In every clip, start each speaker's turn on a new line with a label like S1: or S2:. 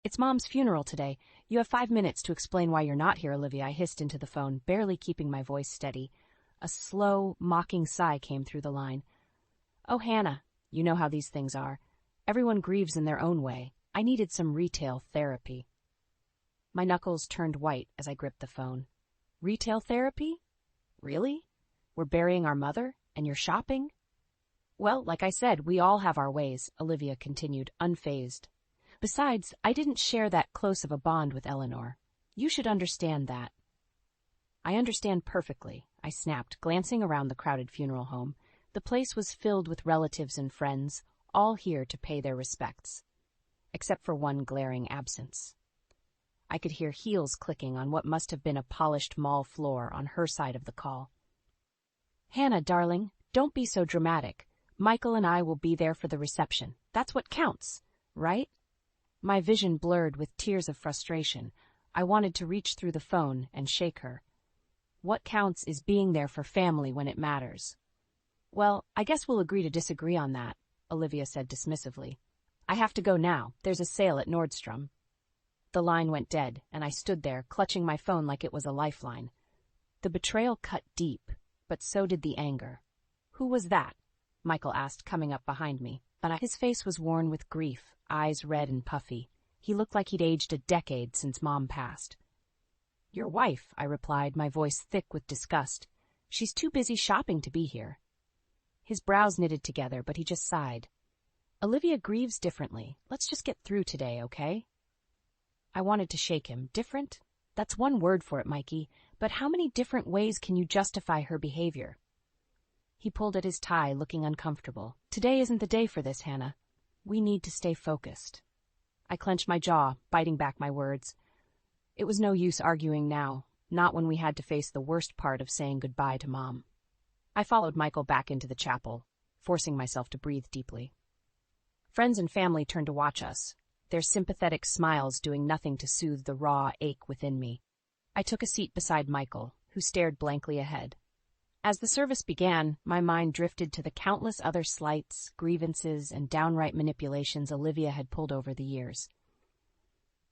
S1: It's Mom's funeral today. You have 5 minutes to explain why you're not here, Olivia, I hissed into the phone, barely keeping my voice steady. A slow, mocking sigh came through the line. Oh, Hannah, you know how these things are. Everyone grieves in their own way. I needed some retail therapy. My knuckles turned white as I gripped the phone. Retail therapy? Really? We're burying our mother, and you're shopping? Well, like I said, we all have our ways, Olivia continued, unfazed. Besides, I didn't share that close of a bond with Eleanor. You should understand that. I understand perfectly, I snapped, glancing around the crowded funeral home. The place was filled with relatives and friends, all here to pay their respects. Except for one glaring absence. I could hear heels clicking on what must have been a polished mall floor on her side of the call. Hannah, darling, don't be so dramatic. Michael and I will be there for the reception. That's what counts, right? My vision blurred with tears of frustration. I wanted to reach through the phone and shake her. What counts is being there for family when it matters. Well, I guess we'll agree to disagree on that, Olivia said dismissively. I have to go now. There's a sale at Nordstrom. The line went dead, and I stood there, clutching my phone like it was a lifeline. The betrayal cut deep, but so did the anger. Who was that? Michael asked, coming up behind me. But his face was worn with grief, eyes red and puffy. He looked like he'd aged a decade since Mom passed. Your wife, I replied, my voice thick with disgust. She's too busy shopping to be here. His brows knitted together, but he just sighed. Olivia grieves differently. Let's just get through today, okay? I wanted to shake him. Different? That's one word for it, Mikey. But how many different ways can you justify her behavior? He pulled at his tie, looking uncomfortable. Today isn't the day for this, Hannah. We need to stay focused. I clenched my jaw, biting back my words. It was no use arguing now, not when we had to face the worst part of saying goodbye to Mom. I followed Michael back into the chapel, forcing myself to breathe deeply. Friends and family turned to watch us, their sympathetic smiles doing nothing to soothe the raw ache within me. I took a seat beside Michael, who stared blankly ahead. As the service began, my mind drifted to the countless other slights, grievances, and downright manipulations Olivia had pulled over the years.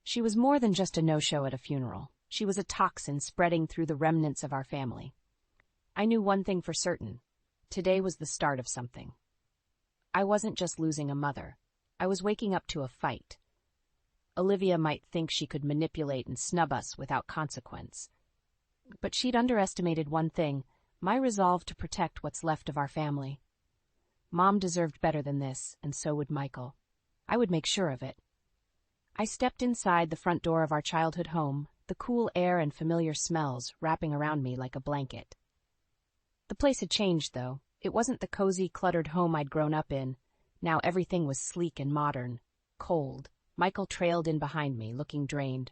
S1: She was more than just a no-show at a funeral. She was a toxin spreading through the remnants of our family. I knew one thing for certain. Today was the start of something. I wasn't just losing a mother. I was waking up to a fight. Olivia might think she could manipulate and snub us without consequence. But she'd underestimated one thing, my resolve to protect what's left of our family. Mom deserved better than this, and so would Michael. I would make sure of it. I stepped inside the front door of our childhood home, the cool air and familiar smells wrapping around me like a blanket. The place had changed, though. It wasn't the cozy, cluttered home I'd grown up in. Now everything was sleek and modern, cold. Michael trailed in behind me, looking drained.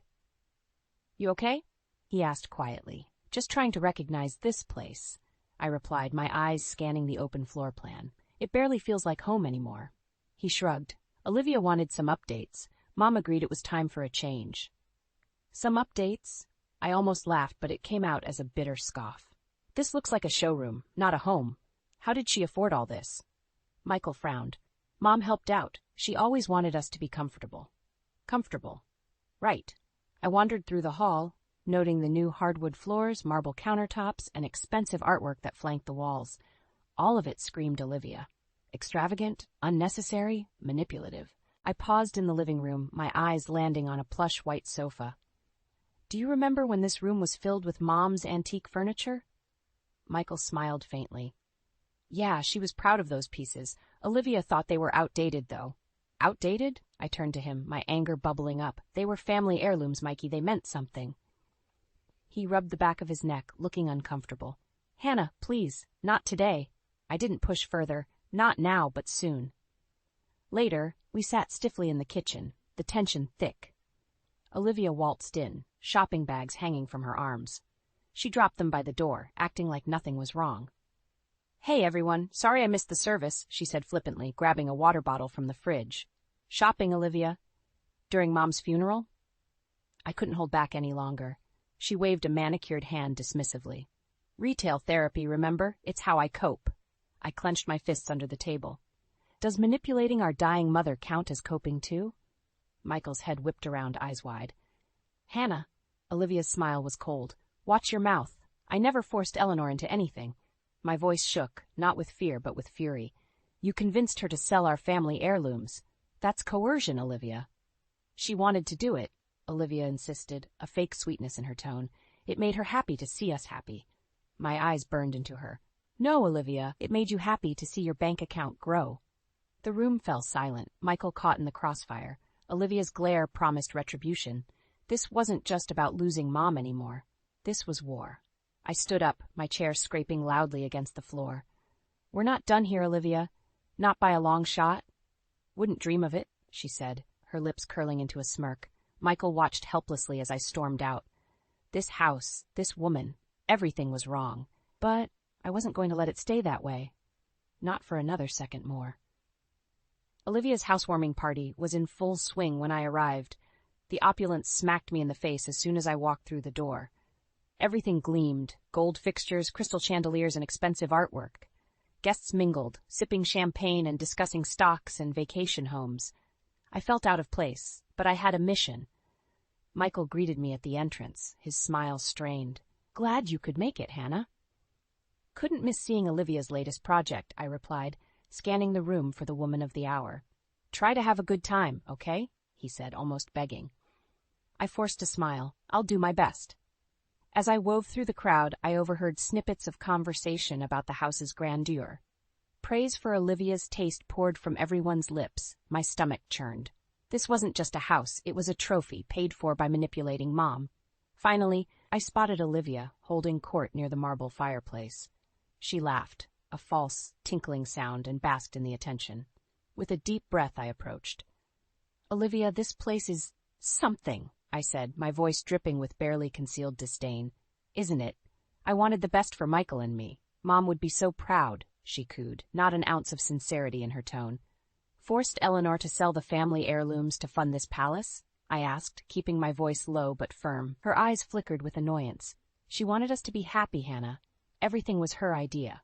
S1: You okay? He asked quietly. Just trying to recognize this place, I replied, my eyes scanning the open floor plan. It barely feels like home anymore. He shrugged. Olivia wanted some updates. Mom agreed it was time for a change. Some updates? I almost laughed, but it came out as a bitter scoff. This looks like a showroom, not a home. How did she afford all this? Michael frowned. Mom helped out. She always wanted us to be comfortable. Comfortable. Right. I wandered through the hall, noting the new hardwood floors, marble countertops, and expensive artwork that flanked the walls. All of it screamed Olivia. Extravagant, unnecessary, manipulative. I paused in the living room, my eyes landing on a plush white sofa. Do you remember when this room was filled with Mom's antique furniture? Michael smiled faintly. Yeah, she was proud of those pieces. Olivia thought they were outdated, though. Outdated? I turned to him, my anger bubbling up. They were family heirlooms, Mikey. They meant something. He rubbed the back of his neck, looking uncomfortable. Hannah, please, not today. I didn't push further. Not now, but soon. Later, we sat stiffly in the kitchen, the tension thick. Olivia waltzed in, shopping bags hanging from her arms. She dropped them by the door, acting like nothing was wrong. Hey, everyone. Sorry I missed the service, she said flippantly, grabbing a water bottle from the fridge. Shopping, Olivia? During Mom's funeral? I couldn't hold back any longer. She waved a manicured hand dismissively. Retail therapy, remember? It's how I cope. I clenched my fists under the table. Does manipulating our dying mother count as coping too? Michael's head whipped around, eyes wide. Hannah. Olivia's smile was cold. Watch your mouth. I never forced Eleanor into anything. My voice shook, not with fear but with fury. You convinced her to sell our family heirlooms. That's coercion, Olivia. She wanted to do it, Olivia insisted, a fake sweetness in her tone. It made her happy to see us happy. My eyes burned into her. No, Olivia, it made you happy to see your bank account grow. The room fell silent, Michael caught in the crossfire. Olivia's glare promised retribution. This wasn't just about losing Mom anymore. This was war. I stood up, my chair scraping loudly against the floor. We're not done here, Olivia. Not by a long shot. Wouldn't dream of it, she said, her lips curling into a smirk. Michael watched helplessly as I stormed out. This house, this woman, everything was wrong. But I wasn't going to let it stay that way. Not for another second more. Olivia's housewarming party was in full swing when I arrived. The opulence smacked me in the face as soon as I walked through the door. Everything gleamed, gold fixtures, crystal chandeliers, and expensive artwork. Guests mingled, sipping champagne and discussing stocks and vacation homes. I felt out of place, but I had a mission. Michael greeted me at the entrance, his smile strained. Glad you could make it, Hannah. Couldn't miss seeing Olivia's latest project, I replied, scanning the room for the woman of the hour. Try to have a good time, okay? He said, almost begging. I forced a smile. I'll do my best. As I wove through the crowd, I overheard snippets of conversation about the house's grandeur. Praise for Olivia's taste poured from everyone's lips. My stomach churned. This wasn't just a house, it was a trophy paid for by manipulating Mom. Finally, I spotted Olivia, holding court near the marble fireplace. She laughed, a false, tinkling sound, and basked in the attention. With a deep breath, I approached. Olivia, this place is something, I said, my voice dripping with barely concealed disdain. Isn't it? I wanted the best for Michael and me. Mom would be so proud, she cooed, not an ounce of sincerity in her tone. Forced Eleanor to sell the family heirlooms to fund this palace? I asked, keeping my voice low but firm. Her eyes flickered with annoyance. She wanted us to be happy, Hannah. Everything was her idea.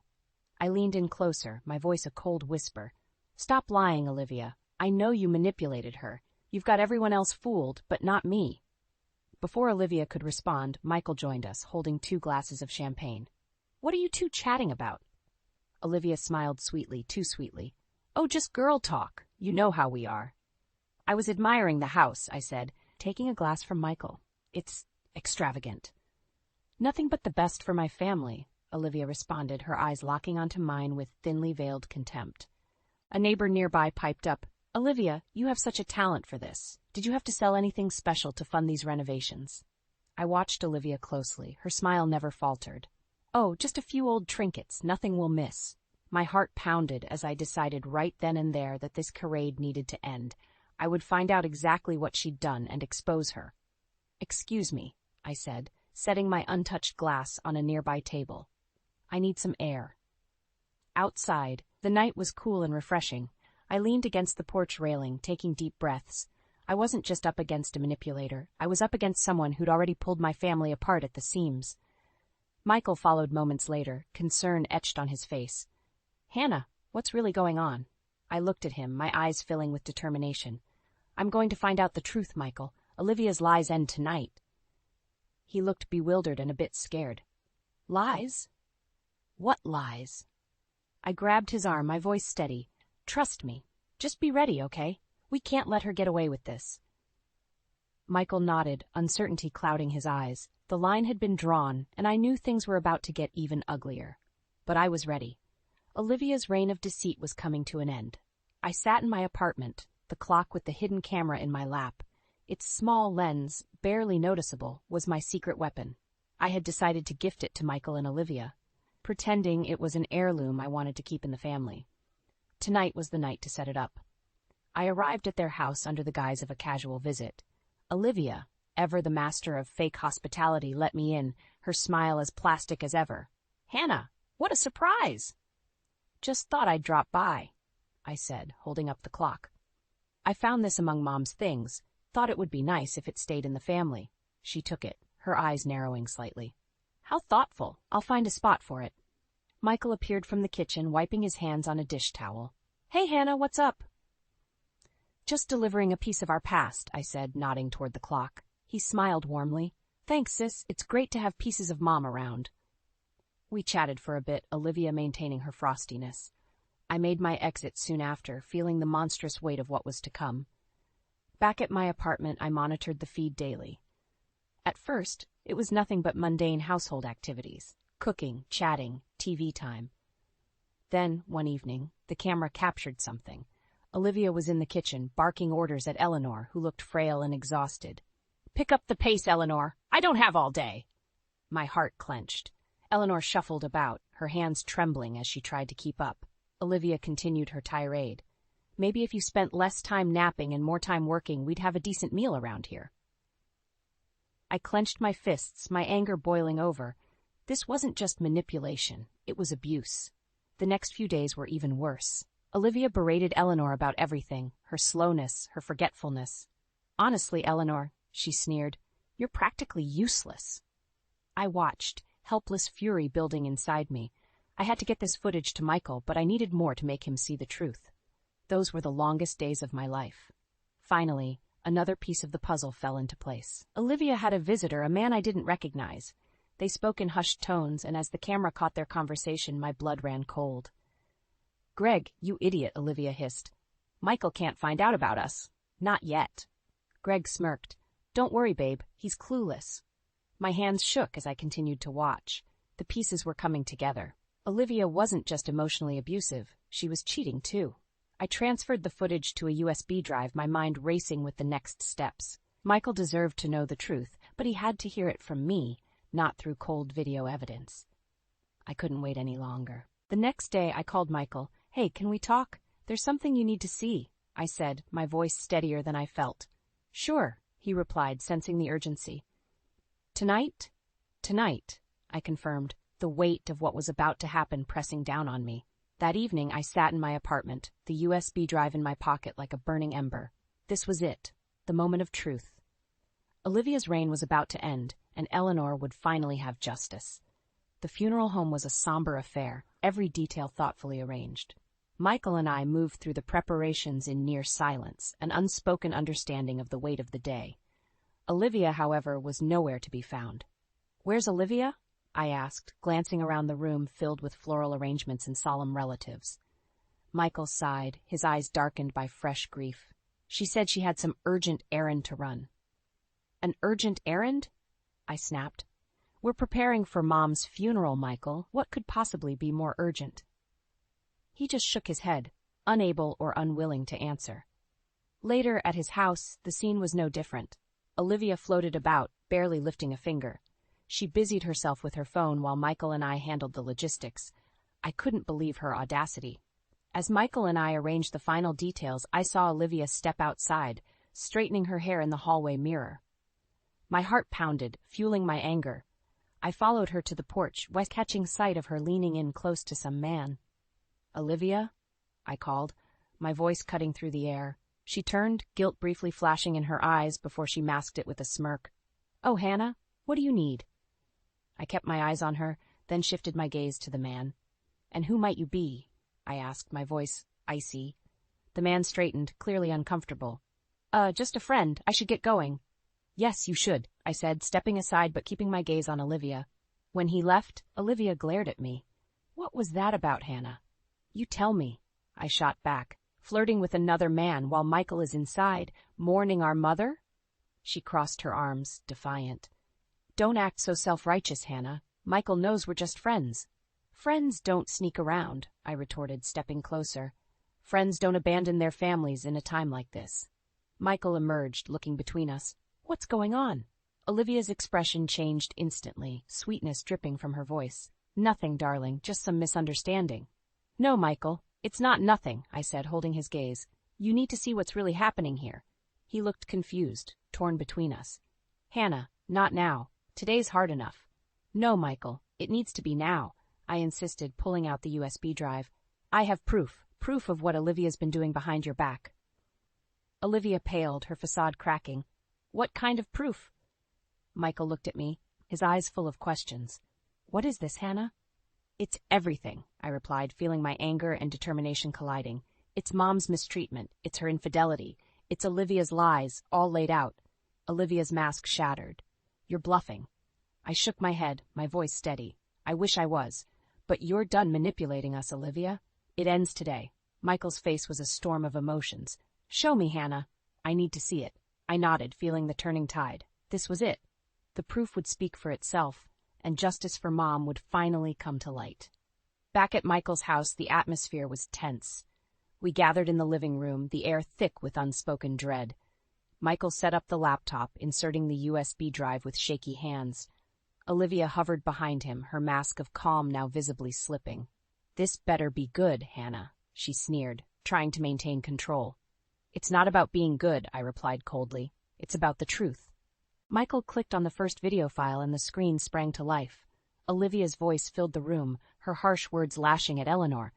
S1: I leaned in closer, my voice a cold whisper. Stop lying, Olivia. I know you manipulated her. You've got everyone else fooled, but not me. Before Olivia could respond, Michael joined us, holding 2 glasses of champagne. What are you two chatting about? Olivia smiled sweetly, too sweetly. Oh, just girl talk. You know how we are. I was admiring the house, I said, taking a glass from Michael. It's extravagant. Nothing but the best for my family, Olivia responded, her eyes locking onto mine with thinly veiled contempt. A neighbor nearby piped up, Olivia, you have such a talent for this. Did you have to sell anything special to fund these renovations? I watched Olivia closely. Her smile never faltered. Oh, just a few old trinkets, nothing we'll miss. My heart pounded as I decided right then and there that this charade needed to end. I would find out exactly what she'd done and expose her. Excuse me, I said, setting my untouched glass on a nearby table. I need some air. Outside, the night was cool and refreshing. I leaned against the porch railing, taking deep breaths. I wasn't just up against a manipulator. I was up against someone who'd already pulled my family apart at the seams. Michael followed moments later, concern etched on his face. Hannah, what's really going on? I looked at him, my eyes filling with determination. I'm going to find out the truth, Michael. Olivia's lies end tonight. He looked bewildered and a bit scared. Lies? What lies? I grabbed his arm, my voice steady. Trust me. Just be ready, okay? We can't let her get away with this. Michael nodded, uncertainty clouding his eyes. The line had been drawn, and I knew things were about to get even uglier. But I was ready. Olivia's reign of deceit was coming to an end. I sat in my apartment, the clock with the hidden camera in my lap. Its small lens, barely noticeable, was my secret weapon. I had decided to gift it to Michael and Olivia, pretending it was an heirloom I wanted to keep in the family. Tonight was the night to set it up. I arrived at their house under the guise of a casual visit. Olivia, ever the master of fake hospitality, let me in, her smile as plastic as ever. Hannah, what a surprise! Just thought I'd drop by, I said, holding up the clock. I found this among Mom's things. Thought it would be nice if it stayed in the family. She took it, her eyes narrowing slightly. How thoughtful. I'll find a spot for it. Michael appeared from the kitchen, wiping his hands on a dish towel. Hey, Hannah, what's up? Just delivering a piece of our past, I said, nodding toward the clock. He smiled warmly. Thanks, sis. It's great to have pieces of Mom around. We chatted for a bit, Olivia maintaining her frostiness. I made my exit soon after, feeling the monstrous weight of what was to come. Back at my apartment, I monitored the feed daily. At first, it was nothing but mundane household activities. Cooking, chatting, TV time. Then, one evening, the camera captured something. Olivia was in the kitchen, barking orders at Eleanor, who looked frail and exhausted. Pick up the pace, Eleanor. I don't have all day. My heart clenched. Eleanor shuffled about, her hands trembling as she tried to keep up. Olivia continued her tirade. Maybe if you spent less time napping and more time working, we'd have a decent meal around here. I clenched my fists, my anger boiling over. This wasn't just manipulation, it was abuse. The next few days were even worse. Olivia berated Eleanor about everything, her slowness, her forgetfulness. Honestly, Eleanor, she sneered, you're practically useless. I watched, helpless fury building inside me. I had to get this footage to Michael, but I needed more to make him see the truth. Those were the longest days of my life. Finally, another piece of the puzzle fell into place. Olivia had a visitor, a man I didn't recognize. They spoke in hushed tones, and as the camera caught their conversation, my blood ran cold. Greg, you idiot, Olivia hissed. Michael can't find out about us. Not yet. Greg smirked. Don't worry, babe, he's clueless. My hands shook as I continued to watch. The pieces were coming together. Olivia wasn't just emotionally abusive, she was cheating too. I transferred the footage to a USB drive, my mind racing with the next steps. Michael deserved to know the truth, but he had to hear it from me, not through cold video evidence. I couldn't wait any longer. The next day I called Michael. Hey, can we talk? There's something you need to see, I said, my voice steadier than I felt. Sure, he replied, sensing the urgency. Tonight? Tonight, I confirmed, the weight of what was about to happen pressing down on me. That evening I sat in my apartment, the USB drive in my pocket like a burning ember. This was it, the moment of truth. Olivia's reign was about to end, and Eleanor would finally have justice. The funeral home was a somber affair, every detail thoughtfully arranged. Michael and I moved through the preparations in near silence, an unspoken understanding of the weight of the day. Olivia, however, was nowhere to be found. Where's Olivia? I asked, glancing around the room filled with floral arrangements and solemn relatives. Michael sighed, his eyes darkened by fresh grief. She said she had some urgent errand to run. An urgent errand? I snapped. We're preparing for Mom's funeral, Michael. What could possibly be more urgent? He just shook his head, unable or unwilling to answer. Later, at his house, the scene was no different. Olivia floated about, barely lifting a finger. She busied herself with her phone while Michael and I handled the logistics. I couldn't believe her audacity. As Michael and I arranged the final details, I saw Olivia step outside, straightening her hair in the hallway mirror. My heart pounded, fueling my anger. I followed her to the porch, catching sight of her leaning in close to some man. Olivia? I called, my voice cutting through the air. She turned, guilt briefly flashing in her eyes before she masked it with a smirk. Oh, Hannah, what do you need? I kept my eyes on her, then shifted my gaze to the man. And who might you be? I asked, my voice icy. The man straightened, clearly uncomfortable. Just a friend. I should get going. Yes, you should, I said, stepping aside but keeping my gaze on Olivia. When he left, Olivia glared at me. What was that about, Hannah? You tell me, I shot back. Flirting with another man while Michael is inside, mourning our mother? She crossed her arms, defiant. Don't act so self-righteous, Hannah. Michael knows we're just friends. Friends don't sneak around, I retorted, stepping closer. Friends don't abandon their families in a time like this. Michael emerged, looking between us. What's going on? Olivia's expression changed instantly, sweetness dripping from her voice. Nothing, darling, just some misunderstanding. No, Michael, it's not nothing, I said, holding his gaze. You need to see what's really happening here. He looked confused, torn between us. Hannah, not now. Today's hard enough. No, Michael, it needs to be now, I insisted, pulling out the USB drive. I have proof of what Olivia's been doing behind your back. Olivia paled, her facade cracking. What kind of proof? Michael looked at me, his eyes full of questions. What is this, Hannah? It's everything, I replied, feeling my anger and determination colliding. It's Mom's mistreatment. It's her infidelity. It's Olivia's lies, all laid out. Olivia's mask shattered. You're bluffing. I shook my head, my voice steady. I wish I was. But you're done manipulating us, Olivia. It ends today. Michael's face was a storm of emotions. Show me, Hannah. I need to see it. I nodded, feeling the turning tide. This was it. The proof would speak for itself, and justice for Mom would finally come to light. Back at Michael's house, the atmosphere was tense. We gathered in the living room, the air thick with unspoken dread. Michael set up the laptop, inserting the USB drive with shaky hands. Olivia hovered behind him, her mask of calm now visibly slipping. This better be good, Hannah, she sneered, trying to maintain control. It's not about being good, I replied coldly. It's about the truth. Michael clicked on the first video file and the screen sprang to life. Olivia's voice filled the room, her harsh words lashing at Eleanor.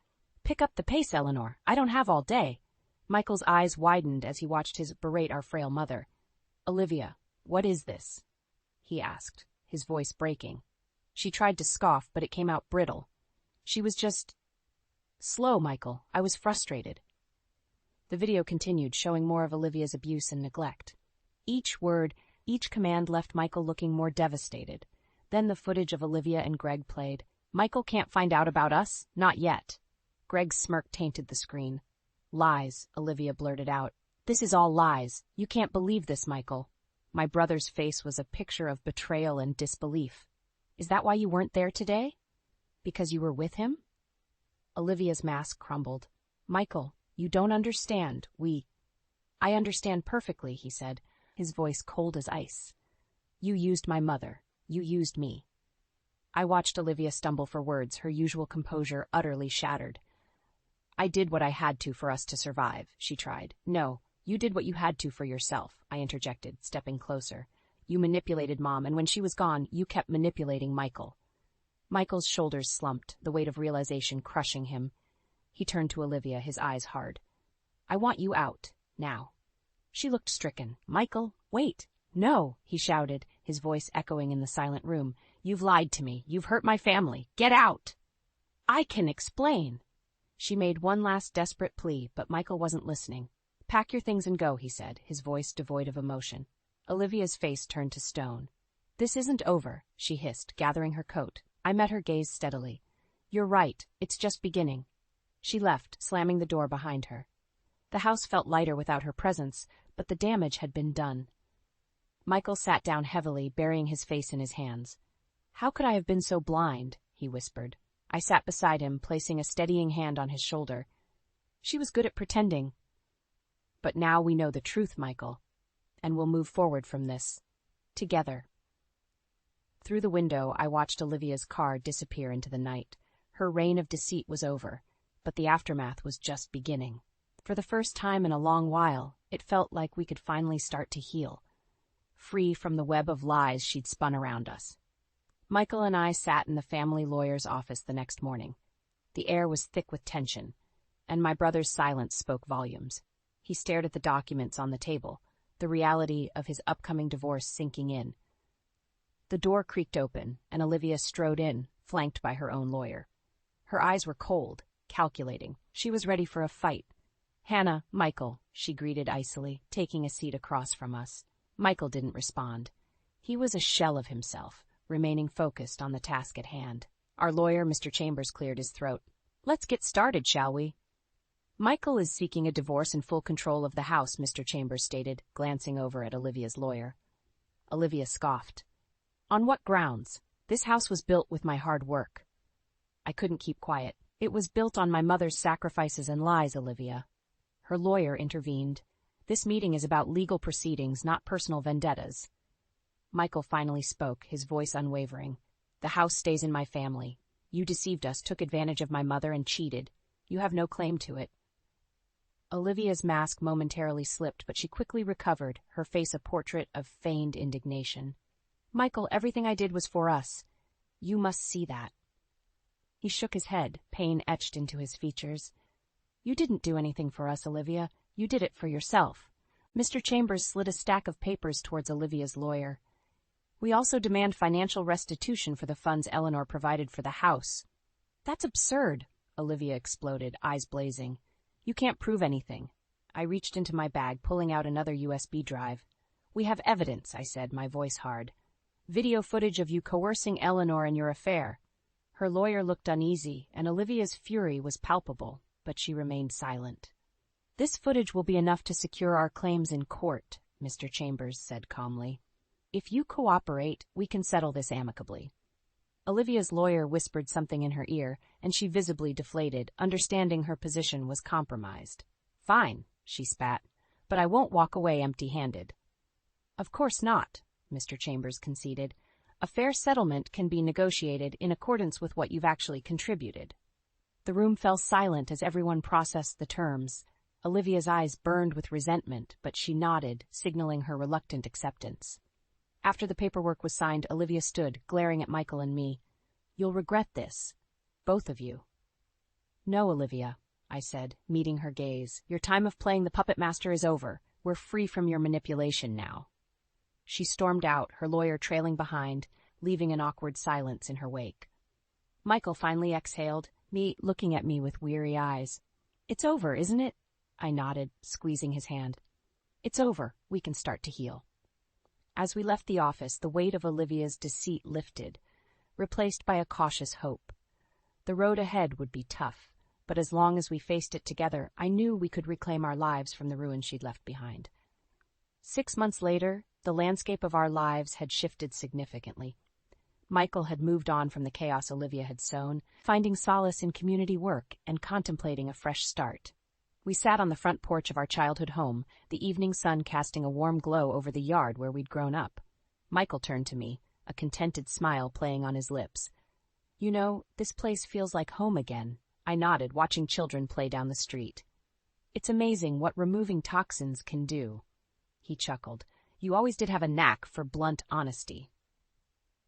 S1: Pick up the pace, Eleanor. I don't have all day. Michael's eyes widened as he watched his berate our frail mother. Olivia, what is this? He asked, his voice breaking. She tried to scoff, but it came out brittle. She was just... Slow, Michael. I was frustrated. The video continued, showing more of Olivia's abuse and neglect. Each word, each command left Michael looking more devastated. Then the footage of Olivia and Greg played. Michael can't find out about us? Not yet. Greg's smirk tainted the screen. Lies, Olivia blurted out. This is all lies. You can't believe this, Michael. My brother's face was a picture of betrayal and disbelief. Is that why you weren't there today? Because you were with him? Olivia's mask crumbled. Michael, you don't understand. I understand perfectly, he said, his voice cold as ice. You used my mother. You used me. I watched Olivia stumble for words, her usual composure utterly shattered. I did what I had to for us to survive, she tried. No, you did what you had to for yourself, I interjected, stepping closer. You manipulated Mom, and when she was gone, you kept manipulating Michael. Michael's shoulders slumped, the weight of realization crushing him. He turned to Olivia, his eyes hard. I want you out, now. She looked stricken. Michael, wait. No, he shouted, his voice echoing in the silent room. You've lied to me. You've hurt my family. Get out. I can explain. She made one last desperate plea, but Michael wasn't listening. Pack your things and go, he said, his voice devoid of emotion. Olivia's face turned to stone. This isn't over, she hissed, gathering her coat. I met her gaze steadily. You're right. It's just beginning. She left, slamming the door behind her. The house felt lighter without her presence, but the damage had been done. Michael sat down heavily, burying his face in his hands. How could I have been so blind? He whispered. I sat beside him, placing a steadying hand on his shoulder. She was good at pretending. But now we know the truth, Michael, and we'll move forward from this. Together. Through the window, I watched Olivia's car disappear into the night. Her reign of deceit was over, but the aftermath was just beginning. For the first time in a long while, it felt like we could finally start to heal, free from the web of lies she'd spun around us. Michael and I sat in the family lawyer's office the next morning. The air was thick with tension, and my brother's silence spoke volumes. He stared at the documents on the table, the reality of his upcoming divorce sinking in. The door creaked open, and Olivia strode in, flanked by her own lawyer. Her eyes were cold, calculating. She was ready for a fight. Hannah, Michael, she greeted icily, taking a seat across from us. Michael didn't respond. He was a shell of himself, remaining focused on the task at hand. Our lawyer, Mr. Chambers, cleared his throat. Let's get started, shall we? Michael is seeking a divorce and full control of the house, Mr. Chambers stated, glancing over at Olivia's lawyer. Olivia scoffed. On what grounds? This house was built with my hard work. I couldn't keep quiet. It was built on my mother's sacrifices and lies, Olivia. Her lawyer intervened. This meeting is about legal proceedings, not personal vendettas. Michael finally spoke, his voice unwavering. The house stays in my family. You deceived us, took advantage of my mother, and cheated. You have no claim to it. Olivia's mask momentarily slipped, but she quickly recovered, her face a portrait of feigned indignation. Michael, everything I did was for us. You must see that. He shook his head, pain etched into his features. You didn't do anything for us, Olivia. You did it for yourself. Mr. Chambers slid a stack of papers towards Olivia's lawyer. We also demand financial restitution for the funds Eleanor provided for the house. That's absurd, Olivia exploded, eyes blazing. You can't prove anything. I reached into my bag, pulling out another USB drive. "We have evidence," I said, my voice hard. "Video footage of you coercing Eleanor in your affair." Her lawyer looked uneasy, and Olivia's fury was palpable, but she remained silent. "This footage will be enough to secure our claims in court," Mr. Chambers said calmly. "If you cooperate, we can settle this amicably." Olivia's lawyer whispered something in her ear, and she visibly deflated, understanding her position was compromised. "Fine," she spat, "but I won't walk away empty-handed." "Of course not," Mr. Chambers conceded. "A fair settlement can be negotiated in accordance with what you've actually contributed." The room fell silent as everyone processed the terms. Olivia's eyes burned with resentment, but she nodded, signaling her reluctant acceptance. After the paperwork was signed, Olivia stood, glaring at Michael and me. "You'll regret this. Both of you." "No, Olivia," I said, meeting her gaze. "Your time of playing the puppet master is over. We're free from your manipulation now." She stormed out, her lawyer trailing behind, leaving an awkward silence in her wake. Michael finally exhaled, looking at me with weary eyes. "It's over, isn't it?" I nodded, squeezing his hand. "It's over. We can start to heal." As we left the office, the weight of Olivia's deceit lifted, replaced by a cautious hope. The road ahead would be tough, but as long as we faced it together, I knew we could reclaim our lives from the ruin she'd left behind. 6 months later, the landscape of our lives had shifted significantly. Michael had moved on from the chaos Olivia had sown, finding solace in community work and contemplating a fresh start. We sat on the front porch of our childhood home, the evening sun casting a warm glow over the yard where we'd grown up. Michael turned to me, a contented smile playing on his lips. "You know, this place feels like home again." I nodded, watching children play down the street. "It's amazing what removing toxins can do." He chuckled. "You always did have a knack for blunt honesty."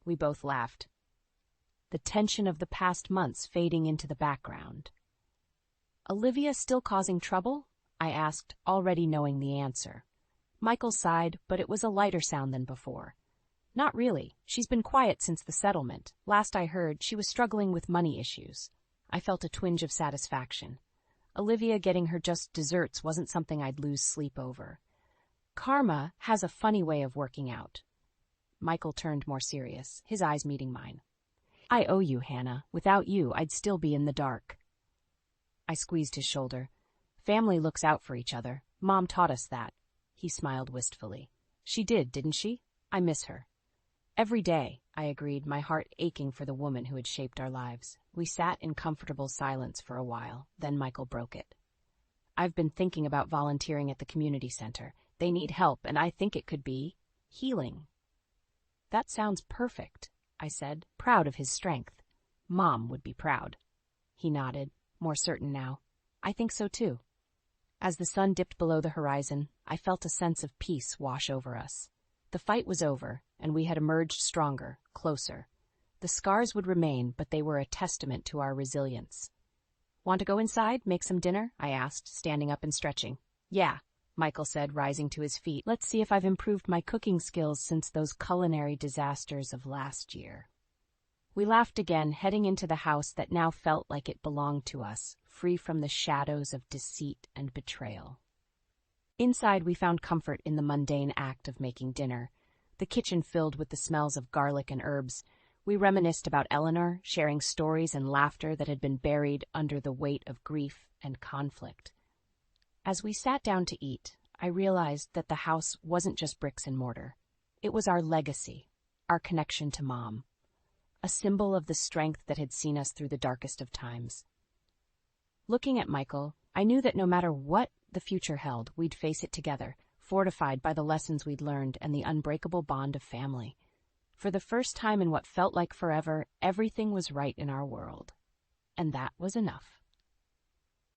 S1: We both laughed, the tension of the past months fading into the background. "Olivia still causing trouble?" I asked, already knowing the answer. Michael sighed, but it was a lighter sound than before. "Not really. She's been quiet since the settlement. Last I heard, she was struggling with money issues." I felt a twinge of satisfaction. Olivia getting her just desserts wasn't something I'd lose sleep over. "Karma has a funny way of working out." Michael turned more serious, his eyes meeting mine. "I owe you, Hannah. Without you, I'd still be in the dark." I squeezed his shoulder. "Family looks out for each other. Mom taught us that." He smiled wistfully. "She did, didn't she? I miss her." "Every day," I agreed, my heart aching for the woman who had shaped our lives. We sat in comfortable silence for a while, then Michael broke it. "I've been thinking about volunteering at the community center. They need help, and I think it could be healing." "That sounds perfect," I said, proud of his strength. "Mom would be proud." He nodded, more certain now. "I think so too." As the sun dipped below the horizon, I felt a sense of peace wash over us. The fight was over, and we had emerged stronger, closer. The scars would remain, but they were a testament to our resilience. "Want to go inside, make some dinner?" I asked, standing up and stretching. "Yeah," Michael said, rising to his feet. "Let's see if I've improved my cooking skills since those culinary disasters of last year." We laughed again, heading into the house that now felt like it belonged to us, free from the shadows of deceit and betrayal. Inside, we found comfort in the mundane act of making dinner. The kitchen filled with the smells of garlic and herbs. We reminisced about Eleanor, sharing stories and laughter that had been buried under the weight of grief and conflict. As we sat down to eat, I realized that the house wasn't just bricks and mortar. It was our legacy, our connection to Mom, a symbol of the strength that had seen us through the darkest of times. Looking at Michael, I knew that no matter what the future held, we'd face it together, fortified by the lessons we'd learned and the unbreakable bond of family. For the first time in what felt like forever, everything was right in our world. And that was enough.